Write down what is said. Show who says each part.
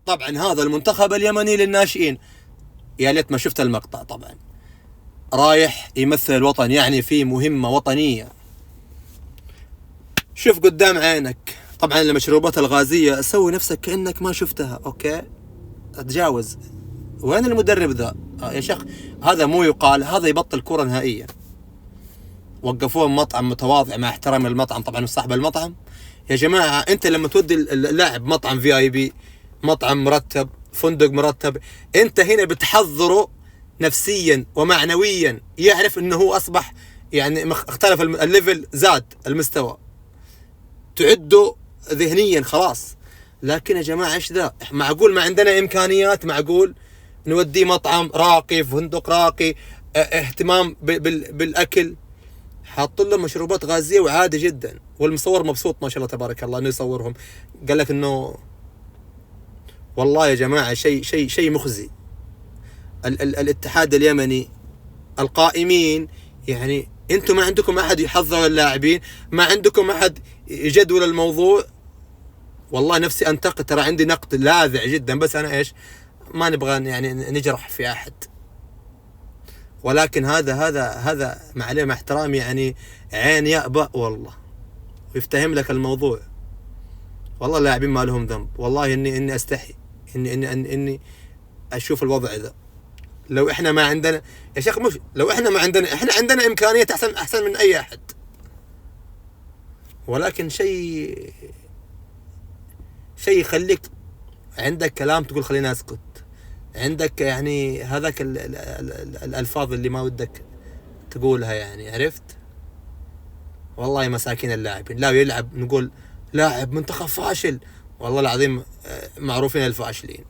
Speaker 1: طبعا هذا المنتخب اليمني للناشئين، يا ليت ما شفت المقطع، طبعا رايح يمثل الوطن، يعني في مهمة وطنية. شوف قدام عينك طبعا المشروبات الغازية، سوي نفسك كأنك ما شفتها، اوكي، اتجاوز. وين المدرب ذا؟ يا شيخ هذا مو يقال، هذا يبطل كرة نهائيا. وقفوه مطعم متواضع مع احترام المطعم طبعا وصاحب المطعم. يا جماعة انت لما تودي اللاعب مطعم VIP، مطعم مرتب، فندق مرتب، انت هنا بتحضره نفسيا ومعنويا، يعرف انه هو اصبح يعني اختلف الليفل، زاد المستوى، تعده ذهنيا خلاص. لكن يا جماعة ايش ذا؟ معقول ما عندنا امكانيات؟ معقول نوديه مطعم راقي، فندق راقي، اهتمام بالاكل، حاطين له مشروبات غازيه وعادي جدا، والمصور مبسوط ما شاء الله تبارك الله انه يصورهم. قال لك انه والله يا جماعه شيء مخزي. الاتحاد اليمني القائمين، يعني انتم ما عندكم احد يحضر اللاعبين، ما عندكم احد يجدول الموضوع. والله نفسي انتقد، ترى عندي نقد لاذع جدا، بس انا ايش، ما نبغى يعني نجرح في احد، ولكن هذا مع عليه مع احترامي يعني عين يأبأ والله ويفتهم لك الموضوع. والله اللاعبين ما لهم ذنب، والله اني استحي اني اشوف الوضع ذا. لو احنا ما عندنا يا شيخ، مش لو احنا ما عندنا، احنا عندنا امكانيات احسن من اي احد، ولكن شيء يخليك عندك كلام تقول خلينا اسكت، عندك يعني هذاك الالفاظ اللي ما ودك تقولها، يعني عرفت. والله مساكين اللاعبين، لا يلعب نقول لاعب منتخب فاشل، والله العظيم معروفين الفاشلين.